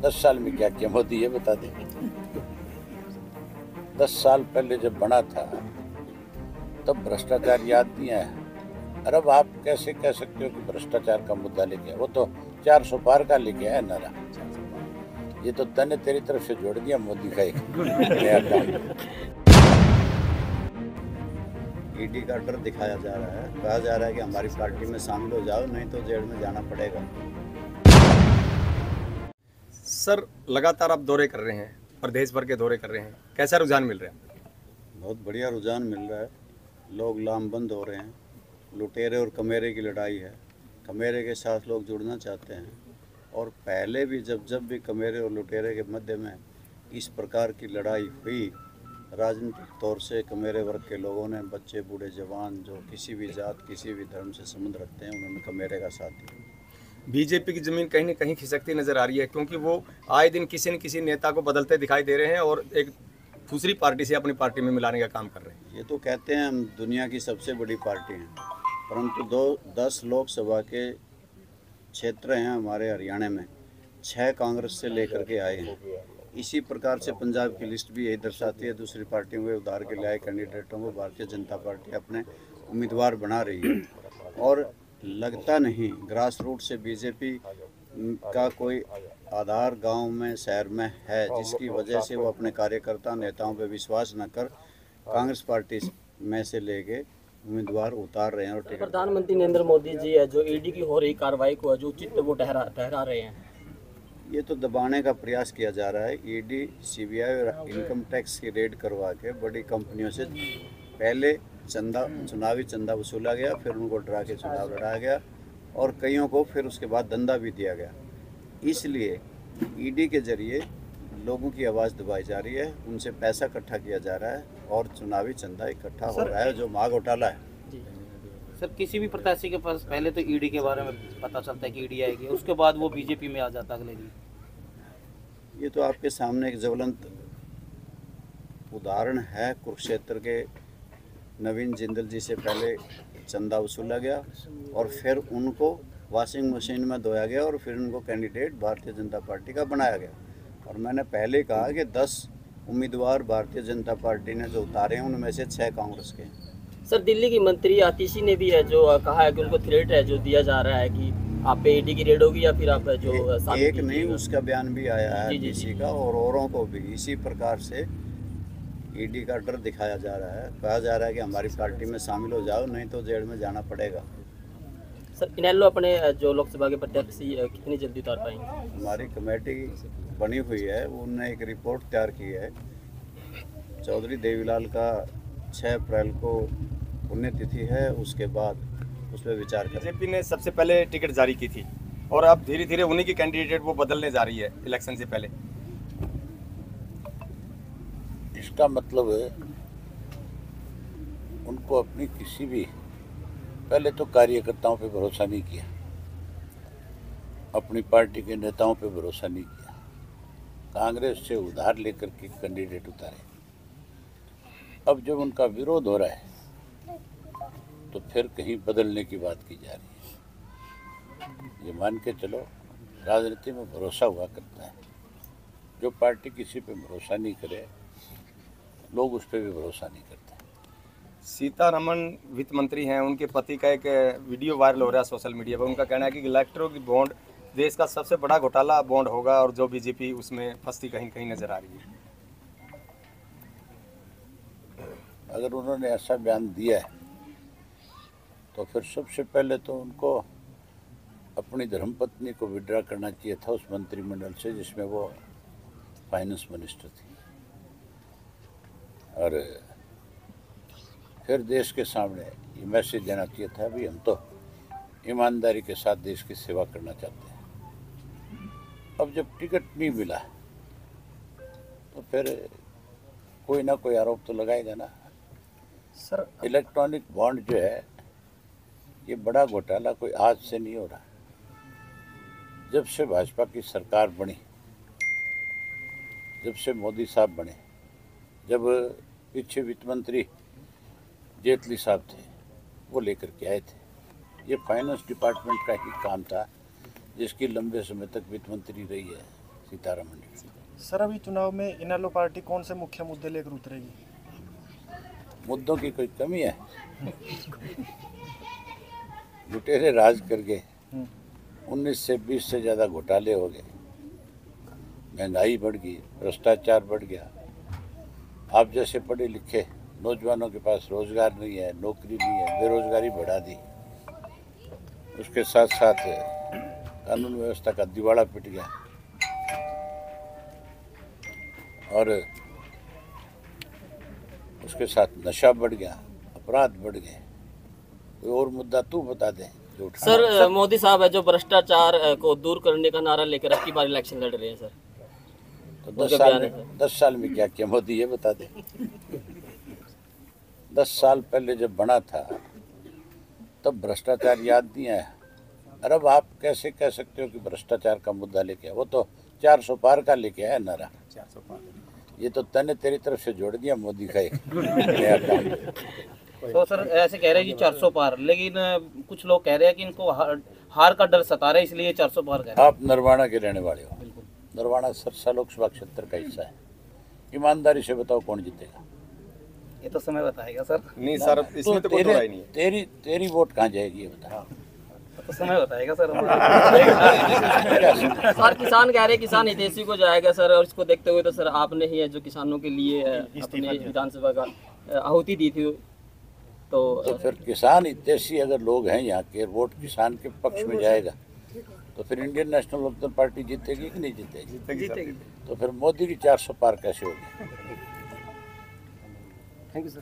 10 साल में क्या किया मोदी ये बता दें। 10 साल पहले जब बना था तब भ्रष्टाचार याद नहीं आया। अरे अब आप कैसे कह सकते हो कि भ्रष्टाचार का मुद्दा लेके आया? वो तो 400 पार का लेके आया नारा। ये तो तने तेरी तरफ से जोड़ दिया मोदी का एक नया काम। ईडी का डर दिखाया जा रहा है, कहा जा रहा है कि हमारी पार्टी में शामिल हो जाओ, नहीं तो जेल में जाना पड़ेगा। सर लगातार आप दौरे कर रहे हैं, प्रदेश भर के दौरे कर रहे हैं, कैसा रुझान मिल रहा है? बहुत बढ़िया रुझान मिल रहा है, लोग लामबंद हो रहे हैं। लुटेरे और कमेरे की लड़ाई है, कमेरे के साथ लोग जुड़ना चाहते हैं। और पहले भी जब भी कमेरे और लुटेरे के मध्य में इस प्रकार की लड़ाई हुई, राजनीतिक तौर से कमेरे वर्ग के लोगों ने, बच्चे बूढ़े जवान जो किसी भी जात किसी भी धर्म से संबंध रखते हैं, उन्होंने कमेरे का साथ दिया। बीजेपी की जमीन कहीं न कहीं खिसकती नजर आ रही है, क्योंकि वो आए दिन किसी न किसी नेता को बदलते दिखाई दे रहे हैं और एक दूसरी पार्टी से अपनी पार्टी में मिलाने का काम कर रहे हैं। ये तो कहते हैं हम दुनिया की सबसे बड़ी पार्टी हैं, परंतु 10 लोकसभा के क्षेत्र हैं हमारे हरियाणा में, 6 कांग्रेस से लेकर के आए हैं। इसी प्रकार से पंजाब की लिस्ट भी यही दर्शाती है, दूसरी पार्टियों के उतार के लाए कैंडिडेटों को भारतीय जनता पार्टी अपने उम्मीदवार बना रही है। और लगता नहीं ग्रास रूट से बीजेपी का कोई आधार गांव में शहर में है, जिसकी वजह से वो अपने कार्यकर्ता नेताओं पर विश्वास न कर कांग्रेस पार्टी में से लेके उम्मीदवार उतार रहे हैं। और प्रधानमंत्री नरेंद्र मोदी जी है जो ईडी की हो रही कार्रवाई को जो उचित वो ठहरा रहे हैं। ये तो दबाने का प्रयास किया जा रहा है। ईडी, सीबीआई और इनकम टैक्स की रेड करवा के बड़ी कंपनियों से पहले चुनावी चंदा वसूला गया, फिर उनको डरा के चुनाव लड़ाया गया और कईयों को फिर उसके बाद दंदा भी दिया गया। इसलिए ईडी के जरिए लोगों की आवाज़ दबाई जा रही है, उनसे पैसा इकट्ठा किया जा रहा है और चुनावी चंदा इकट्ठा हो रहा है, जो माँ घोटाला है। सर किसी भी प्रत्याशी के पास पहले तो ईडी के बारे में पता चलता है कि ईडी आएगी, उसके बाद वो बीजेपी में आ जाता अगले दिन। ये तो आपके सामने एक ज्वलंत उदाहरण है। कुरुक्षेत्र के नवीन जिंदल जी से पहले चंदा वसूला गया और फिर उनको वॉशिंग मशीन में धोया गया और फिर उनको कैंडिडेट भारतीय जनता पार्टी का बनाया गया। और मैंने पहले कहा कि 10 उम्मीदवार भारतीय जनता पार्टी ने जो उतारे हैं, उनमें से 6 कांग्रेस के। सर दिल्ली की मंत्री आतिशी ने भी है जो कहा है कि उनको थ्रेट है जो दिया जा रहा है कि आप पे ईडी की रेड होगी या फिर आप जो एक नहीं, उसका बयान भी आया है आतिशी का और औरों को भी। इसी प्रकार से ईडी का डर दिखाया जा रहा है, कहा जा रहा है कि हमारी पार्टी में शामिल हो जाओ, नहीं तो जेल में जाना पड़ेगा। सर इनेलो अपने जो लोकसभा के प्रत्याशी कितनी जल्दी उतार पाएंगे? हमारी कमेटी बनी हुई है, उन्होंने एक रिपोर्ट तैयार की है। चौधरी देवीलाल का 6 अप्रैल को पुण्यतिथि है, उसके बाद उस पर विचार करें। बीजेपी ने सबसे पहले टिकट जारी की थी और अब धीरे धीरे उन्हीं की कैंडिडेट वो बदलने जा रही है इलेक्शन से पहले। इसका मतलब है उनको अपनी किसी भी, पहले तो कार्यकर्ताओं पे भरोसा नहीं किया, अपनी पार्टी के नेताओं पे भरोसा नहीं किया, कांग्रेस से उधार लेकर के कैंडिडेट उतारे। अब जब उनका विरोध हो रहा है तो फिर कहीं बदलने की बात की जा रही है। ये मान के चलो, राजनीति में भरोसा हुआ करता है। जो पार्टी किसी पे भरोसा नहीं करे, लोग उस पर भी भरोसा नहीं करते। सीतारमण वित्त मंत्री हैं, उनके पति का एक वीडियो वायरल हो रहा है सोशल मीडिया पर। उनका कहना है कि इलेक्ट्रो बॉन्ड देश का सबसे बड़ा घोटाला बॉन्ड होगा और जो बीजेपी उसमें फंसती कहीं कहीं नजर आ रही है। अगर उन्होंने ऐसा बयान दिया है तो फिर सबसे पहले तो उनको अपनी धर्मपत्नी को विड्रा करना चाहिए था उस मंत्रिमंडल से जिसमें वो फाइनेंस मिनिस्टर थी, और फिर देश के सामने ये मैसेज देना चाहिए था भी हम तो ईमानदारी के साथ देश की सेवा करना चाहते हैं। अब जब टिकट नहीं मिला तो फिर कोई ना कोई आरोप तो लगाएगा ना। सर इलेक्ट्रॉनिक बॉन्ड जो है ये बड़ा घोटाला कोई आज से नहीं हो रहा। जब से भाजपा की सरकार बनी, जब से मोदी साहब बने, जब पीछे वित्त मंत्री जेटली साहब थे वो लेकर के आए थे, ये फाइनेंस डिपार्टमेंट का ही काम था जिसकी लंबे समय तक वित्त मंत्री रही है सीतारमण जी। सर अभी चुनाव में इनेलो पार्टी कौन से मुख्य मुद्दे लेकर उतरेगी? मुद्दों की कोई कमी है? लुटेरे राज कर गए, 19 से 20 से ज़्यादा घोटाले हो गए, महंगाई बढ़ गई, भ्रष्टाचार बढ़ गया। आप जैसे पढ़े लिखे नौजवानों के पास रोजगार नहीं है, नौकरी नहीं है, बेरोजगारी बढ़ा दी। उसके साथ साथ कानून व्यवस्था का दिवाला पिट गया और उसके साथ नशा बढ़ गया, अपराध बढ़ गए। कोई और मुद्दा तू बता दे जो उठाना। सर मोदी साहब है जो भ्रष्टाचार को दूर करने का नारा लेकर अब की बार इलेक्शन लड़ रहे हैं सर। तो 10 साल में क्या किया मोदी, ये बता दे। 10 साल पहले जब बना था तब भ्रष्टाचार याद नहीं आया। अरे अब आप कैसे कह सकते हो कि भ्रष्टाचार का मुद्दा लेके आया? वो तो 400 पार का लेके आया नारा। ये तो तने तेरी तरफ से जोड़ दिया मोदी का एक नया काम। तो सर ऐसे कह रहे हैं कि 400 पार, लेकिन कुछ लोग कह रहे हैं कि इनको हार का डर सता रहा है इसलिए 400 पार कह रहे हैं। आप नरवाना के रहने वाले हो। नरवाना सरसा लोकसभा क्षेत्र का हिस्सा है। ईमानदारी से बताओ कौन जीतेगा? ये तो समय बताएगा सर। नहीं सर, इसमें तो कोई बुराई नहीं है। तेरी वोट कहाँ जाएगी ये बता। तो समय बताएगा सर। सर किसान कह रहे हैं किसान हितैषी को जाएगा सर, और इसको देखते हुए तो सर आपने ही है जो किसानों के लिए अपने विधानसभा का आहुति दी थी। तो फिर किसान हितैषी अगर लोग हैं यहाँ के, वोट किसान के पक्ष में जाएगा तो फिर इंडियन नेशनल लोकदल पार्टी जीतेगी कि नहीं जीतेगी? जीतेगी। तो फिर मोदी की 400 पार कैसे होगी? Thank you sir.